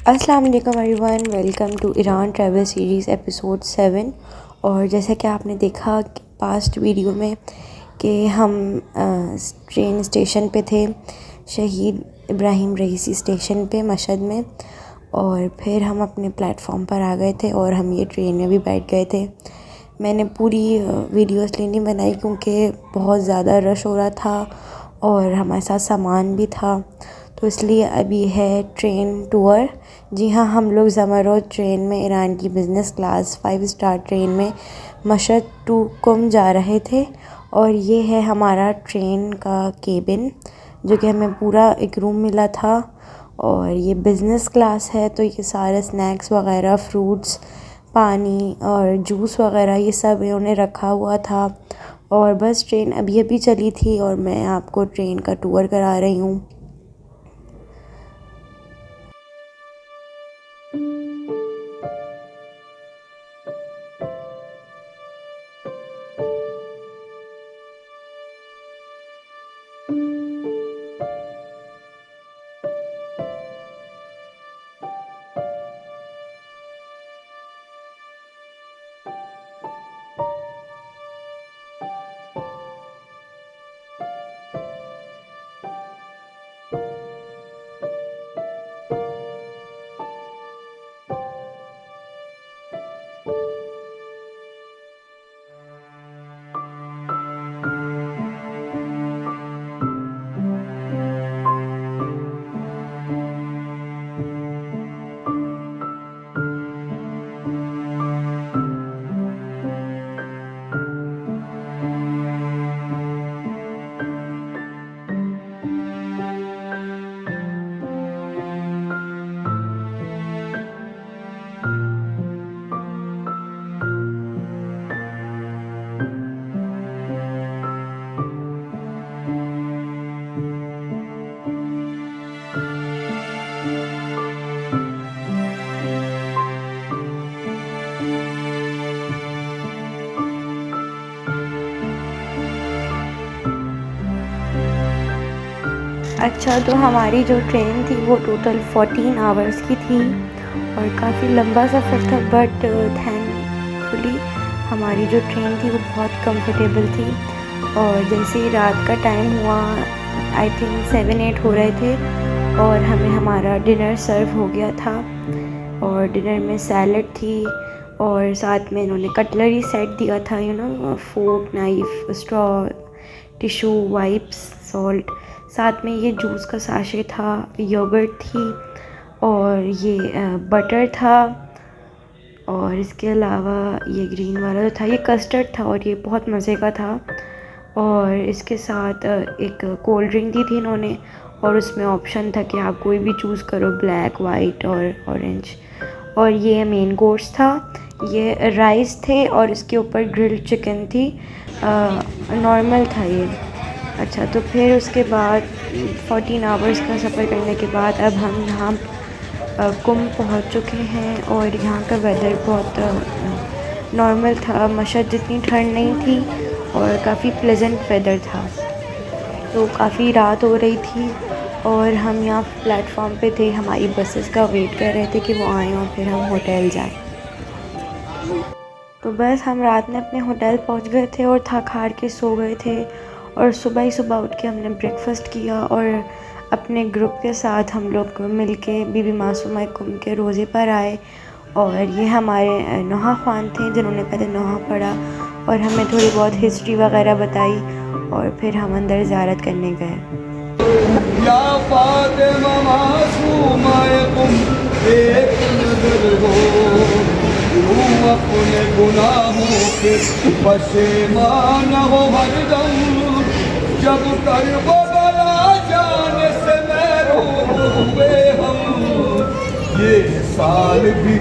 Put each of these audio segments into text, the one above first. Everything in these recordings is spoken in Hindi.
अस्सलाम वालेकुम everyone, welcome to Iran travel series episode 7। और जैसा कि आपने देखा पास्ट वीडियो में कि हम ट्रेन स्टेशन पे थे, शहीद इब्राहिम रईसी स्टेशन पे मशहद में। और फिर हम अपने प्लेटफॉर्म पर आ गए थे और हम ये ट्रेन में भी बैठ गए थे। मैंने पूरी वीडियो इसलिए नहीं बनाई क्योंकि बहुत ज़्यादा रश हो रहा था और हमारे साथ सामान भी था, तो इसलिए अभी है ट्रेन टूर। जी हाँ, हम लोग ज़मरोद ट्रेन में ईरान की बिज़नेस क्लास 5 स्टार ट्रेन में मशहद टू कुम जा रहे थे। और ये है हमारा ट्रेन का केबिन, जो कि हमें पूरा एक रूम मिला था। और ये बिज़नेस क्लास है, तो ये सारे स्नैक्स वगैरह, फ्रूट्स, पानी और जूस वगैरह ये सब इन्होंने रखा हुआ था। और बस ट्रेन अभी अभी चली थी और मैं आपको ट्रेन का टूर करा रही हूँ। अच्छा, तो हमारी जो ट्रेन थी वो टोटल 14 आवर्स की थी और काफ़ी लंबा सफ़र था, बट थैंकफुली हमारी जो ट्रेन थी वो बहुत कंफर्टेबल थी। और जैसे ही रात का टाइम हुआ, आई थिंक 7-8 हो रहे थे और हमें हमारा डिनर सर्व हो गया था। और डिनर में सैलड थी और साथ में इन्होंने कटलरी सेट दिया था, fork, knife, straw, tissue, wipes, salt. साथ में ये जूस का साशे था, योगर्ट थी और ये बटर था। और इसके अलावा ये ग्रीन वाला जो था ये कस्टर्ड था और ये बहुत मज़े का था। और इसके साथ एक कोल्ड ड्रिंक दी थी इन्होंने और उसमें ऑप्शन था कि आप कोई भी चूज़ करो, ब्लैक, वाइट और ऑरेंज। और ये मेन कोर्स था, ये राइस थे और इसके ऊपर ग्रिल्ड चिकन थी। नॉर्मल था ये। अच्छा, तो फिर उसके बाद 14 आवर्स का सफ़र करने के बाद अब हम यहाँ कुम पहुँच चुके हैं और यहाँ का वेदर बहुत नॉर्मल था। मशहद जितनी ठंड नहीं थी और काफ़ी प्लेजेंट वेदर था। तो काफ़ी रात हो रही थी और हम यहाँ प्लेटफॉर्म पे थे, हमारी बसेस का वेट कर रहे थे कि वो आएँ और फिर हम होटल जाएँ। तो बस हम रात में अपने होटल पहुँच गए थे और थक हार के सो गए थे। और सुबह ही सुबह उठ के हमने ब्रेकफ़ास्ट किया और अपने ग्रुप के साथ हम लोग मिल के बीबी मासूमा कुम के रोज़े पर आए। और ये हमारे नोहा ख़ान थे जिन्होंने पहले नोहा पढ़ा और हमें थोड़ी बहुत हिस्ट्री वगैरह बताई और फिर हम अंदर ज़ियारत करने गए। या फातिमा मासूमा कुम एक नज़र हो, तुम अपने गुनाहों के पशेमान हो हरदम। जब करबला जाने से महरूम हुए हम, ये साल भी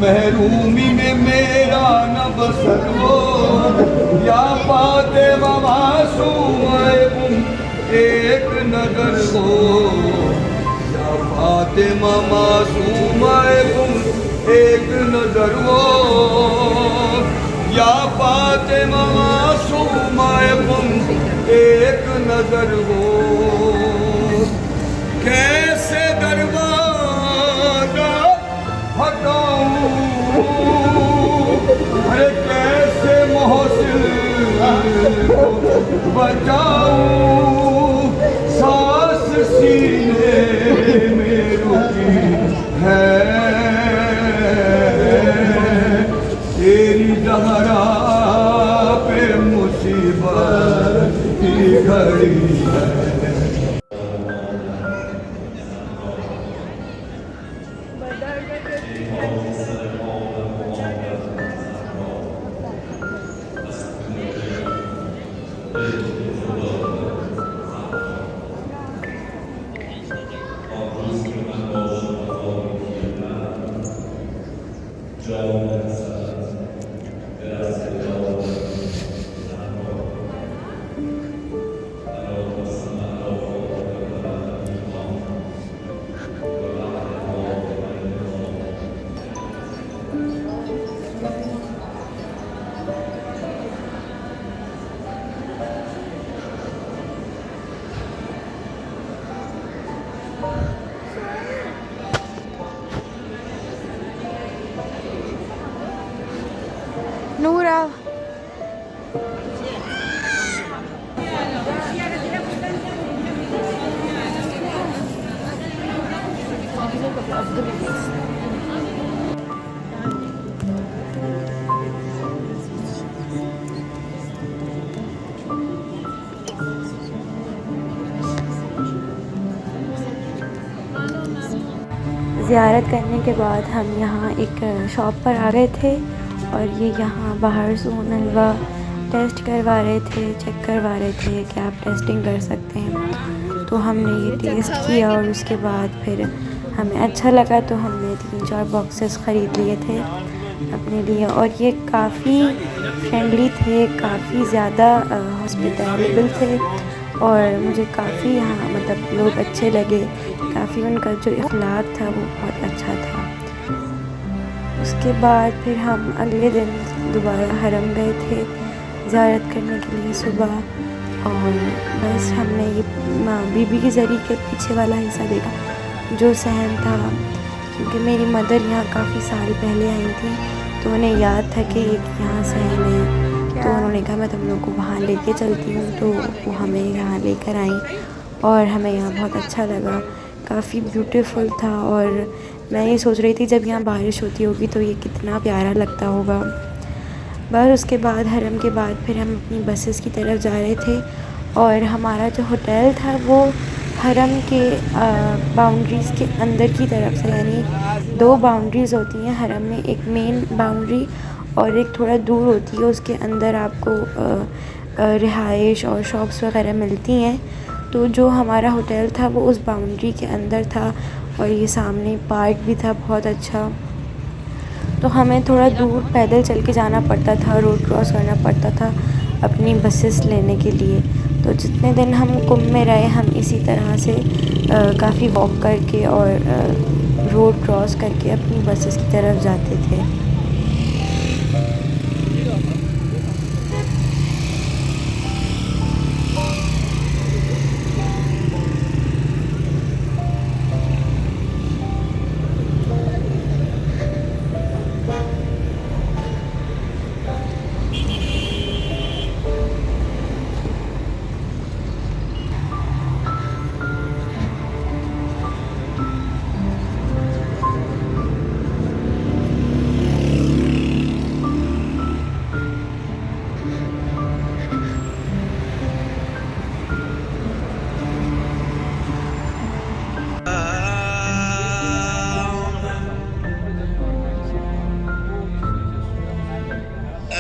महरूमी में मेरा न बसर हो। या फातिमा मासूमा एक नजर हो, या फातिमा मासूमा एक नजर हो, या फातिमा मासूमा एक नजर हो। कैसे दरवाजा घड़ी है। नूरा ज़ियारत करने के बाद हम यहाँ एक शॉप पर आ गए थे और ये यहाँ बाहर सोन हलवा टेस्ट करवा रहे थे, चेक करवा रहे थे कि आप टेस्टिंग कर सकते हैं। तो हमने ये टेस्ट किया और उसके बाद फिर हमें अच्छा लगा तो हमने 3-4 बॉक्सेस ख़रीद लिए थे अपने लिए। और ये काफ़ी फ्रेंडली थे, काफ़ी ज़्यादा हॉस्पिटैलेबल थे और मुझे काफ़ी यहाँ मतलब लोग अच्छे लगे, काफ़ी उनका जो इखलाक था वो बहुत अच्छा था। उसके बाद फिर हम अगले दिन दोबारा हरम गए थे ज़ियारत करने के लिए सुबह, और बस हमने ये बीबी के ज़रिए के पीछे वाला हिस्सा देखा जो सहन था, क्योंकि मेरी मदर यहाँ काफ़ी साल पहले आई थी तो उन्हें याद था कि एक यहाँ सहन है, तो उन्होंने कहा मैं तुम लोग को वहाँ लेके चलती हूँ। तो वो हमें यहाँ लेकर आई और हमें यहाँ बहुत अच्छा लगा, काफ़ी ब्यूटीफुल था। और मैं ये सोच रही थी जब यहाँ बारिश होती होगी तो ये कितना प्यारा लगता होगा। बस उसके बाद हरम के बाद फिर हम अपनी बसेस की तरफ जा रहे थे और हमारा जो होटल था वो हरम के बाउंड्रीज़ के अंदर की तरफ से, यानी 2 बाउंड्रीज़ होती हैं हरम में, एक मेन बाउंड्री और एक थोड़ा दूर होती है, उसके अंदर आपको रिहाइश और शॉप्स वगैरह मिलती हैं। तो जो हमारा होटल था वो उस बाउंड्री के अंदर था और ये सामने पार्क भी था बहुत अच्छा। तो हमें थोड़ा दूर पैदल चल के जाना पड़ता था, रोड क्रॉस करना पड़ता था अपनी बसेस लेने के लिए। तो जितने दिन हम कुंभ में रहे हम इसी तरह से काफ़ी वॉक करके और रोड क्रॉस करके अपनी बसेस की तरफ जाते थे।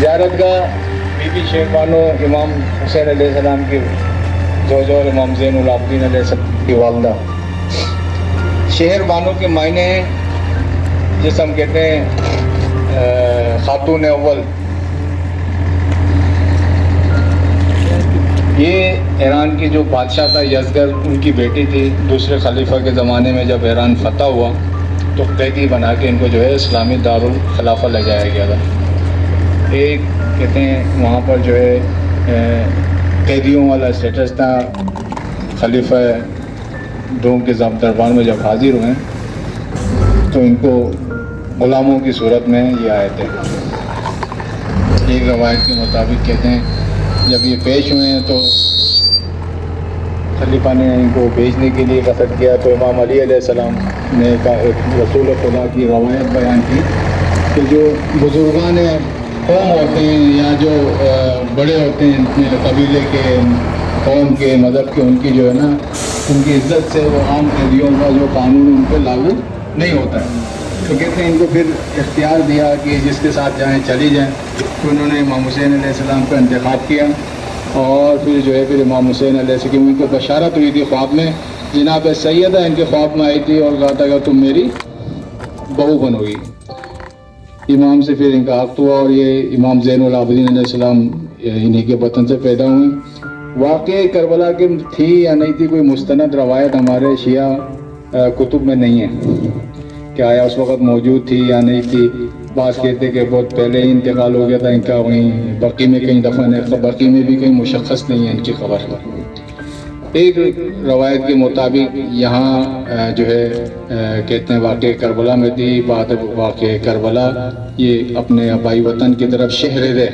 ज़ियारतगाह बीबी शेरबानो इमाम हुसैन अलैहिस्सलाम की ज़ौजा और इमाम ज़ैनुल आबिदीन अलैहिस्सलाम की वालदा। शहर बानो के मायने हैं जिसे हम कहते हैं खातून अव्वल। ये ईरान की जो बादशाह था यज़गर, उनकी बेटी थी। दूसरे खलीफा के ज़माने में जब ईरान फतह हुआ तो कैदी बना के इनको जो है इस्लामी दारुल खिलाफा ले जाया गया था। एक कहते हैं वहाँ पर जो है कैदियों वाला स्टेटस था, खलीफा डोम के दरबार में जब हाजिर हुए तो इनको गुलामों की सूरत में ये आए थे। एक रवायत के मुताबिक कहते हैं जब ये पेश हुए हैं तो खलीफा ने इनको भेजने के लिए कसद किया तो इमाम अली अलैहिस्सलाम ने रसूल खुदा की रवायत बयान की कि जो बुजुर्गान कौम होते हैं या जो बड़े होते हैं अपने कबीले के कौम के मज़हब के, उनकी जो है ना उनकी इज्जत से वो आम कैदियों का जो कानून उन पर लागू नहीं होता है। तो कहते हैं इनको फिर इख्तियार दिया कि जिसके साथ जाएं चली जाएं। तो उन्होंने इमाम हुसैन अलैहिस्सलाम का इंतखाब किया और फिर जो है फिर इमाम हुसैन अलैहिस्सलाम उनको बशारत हुई थी ख्वाब में, जनाब सैयदा इनके ख्वाब में आई थी और कहा था कि तुम मेरी बहू बनोगी। इमाम से फिर इनका अक़्द हुआ और ये इमाम ज़ैनुल आबिदीन अलैहिस्सलाम इन्हीं के वतन से पैदा हुई। वाक़ई करबला की थी या नहीं थी कोई मुस्तनद रवायत हमारे शिया कुतुब में नहीं है कि आया उस वक़्त मौजूद थी या नहीं थी। बास कहते कि बहुत पहले ही इंतकाल हो गया था इनका, वहीं बकी में कहीं दफन है, तो बकी में भी कहीं मुशख़्ख़स नहीं है इनकी खबर। एक रवायत के मुताबिक यहाँ जो है कहते हैं वाक़ई करबला में थी। बाद वाक़ई करबला ये अपने आबाई वतन की तरफ शहर रे,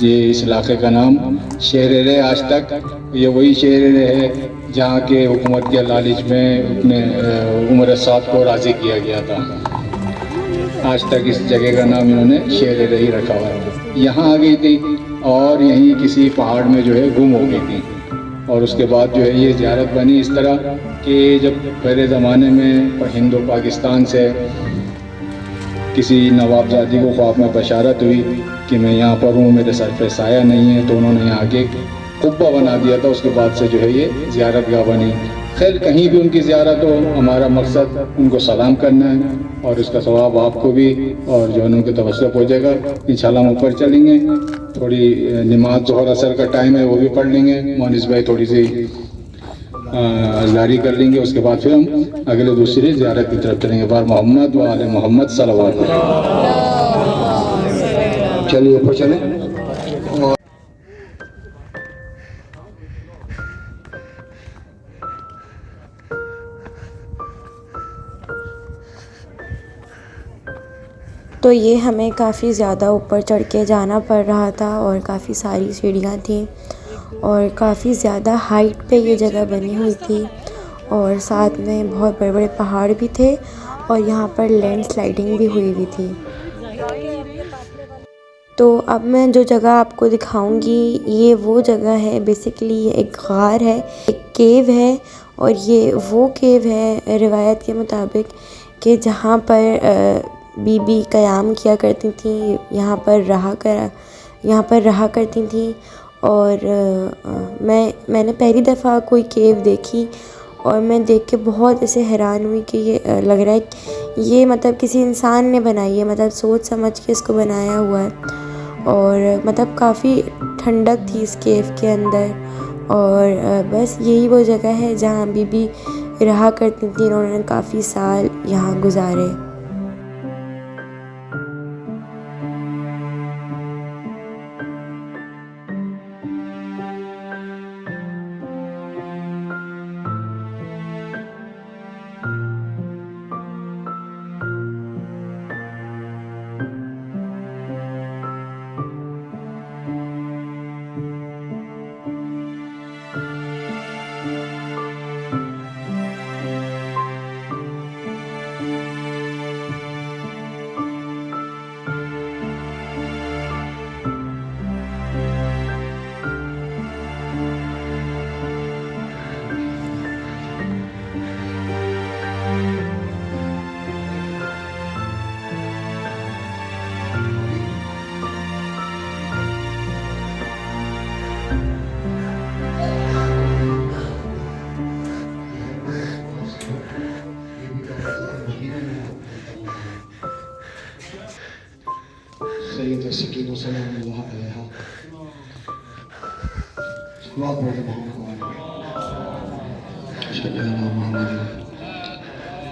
ये इस इलाके का नाम शहर रे आज तक ये वही शहर रे है जहाँ के हुकूमत के लालच में अपने उमर साद को राज़ी किया गया था। आज तक इस जगह का नाम इन्होंने शहर रे ही रखा हुआ है। यहाँ आ गई थी और यहीं किसी पहाड़ में जो है गुम हो गई थी और उसके बाद जो है ये ज़ियारत बनी इस तरह कि जब पहले ज़माने में हिंद और पाकिस्तान से किसी नवाबजादी को ख्वाब में बशारत हुई कि मैं यहाँ पर हूँ, मेरे सर पे साया नहीं है, तो उन्होंने यहाँ आगे कुब्बा बना दिया था। उसके बाद से जो है ये ज़ियारत गाह बनी। खैर कहीं भी उनकी ज़ियारत हो, हमारा मकसद उनको सलाम करना है और इसका सवाब आपको भी और जो है उनके तवस्सुल हो जाएगा। इंशाल्लाह हम ऊपर चलेंगे, थोड़ी नमाज ज़ोहर असर का टाइम है वो भी पढ़ लेंगे, मोनिस भाई थोड़ी सी अज़ारी कर लेंगे, उसके बाद फिर हम अगले दूसरी ज़ियारत की तरफ चलेंगे। बार मोहम्मद व आले मोहम्मद सल्लल्लाहु अलैहि वसल्लम। चलिए ऊपर चलें। तो ये हमें काफ़ी ज़्यादा ऊपर चढ़ के जाना पड़ रहा था और काफ़ी सारी सीढ़ियाँ थी और काफ़ी ज़्यादा हाइट पे ये जगह बनी हुई थी और साथ में बहुत बड़े बड़े पहाड़ भी थे और यहाँ पर लैंडस्लाइडिंग भी हुई थी। तो अब मैं जो जगह आपको दिखाऊंगी ये वो जगह है, बेसिकली ये एक गार है, एक केव है और ये वो केव है रिवायत के मुताबिक कि जहाँ पर बीबी क़याम किया करती थी, यहाँ पर रहा करती थी। और मैंने पहली दफ़ा कोई केव देखी और मैं देख के बहुत ऐसे हैरान हुई कि ये लग रहा है कि ये मतलब किसी इंसान ने बनाई है, मतलब सोच समझ के इसको बनाया हुआ है। और मतलब काफ़ी ठंडक थी इस केव के अंदर और बस यही वो जगह है जहाँ बीबी रहा करती थी। उन्होंने काफ़ी साल यहाँ गुजारे।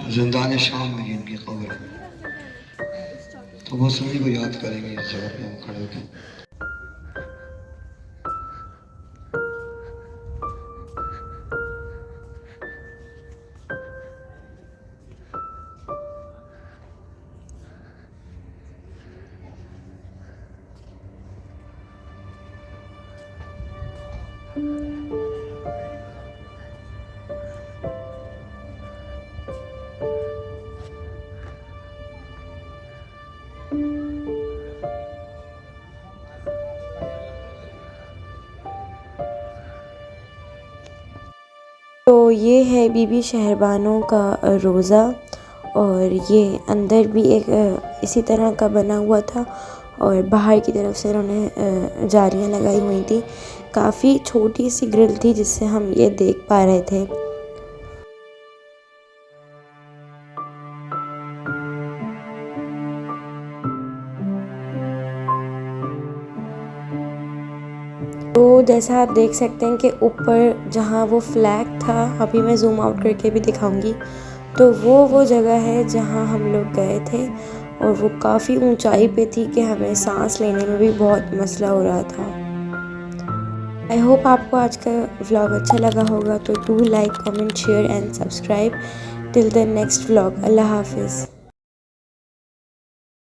जिंदान शाम में इनकी कब्र, तो वो सभी को याद करेंगे इस जगह पे हम खड़े होकर। तो ये है बीबी शहरबानो का रोज़ा, और ये अंदर भी एक इसी तरह का बना हुआ था और बाहर की तरफ से उन्होंने जालियाँ लगाई हुई थी। काफ़ी छोटी सी ग्रिल थी जिससे हम ये देख पा रहे थे। तो जैसा आप देख सकते हैं कि ऊपर जहाँ वो फ्लैग था, अभी मैं ज़ूम आउट करके भी दिखाऊंगी, तो वो जगह है जहाँ हम लोग गए थे, और वो काफ़ी ऊंचाई पे थी कि हमें सांस लेने में भी बहुत मसला हो रहा था। आई होप आपको आज का व्लॉग अच्छा लगा होगा, तो do like, comment, share and subscribe. Till the next vlog, अल्लाह हाफिज़।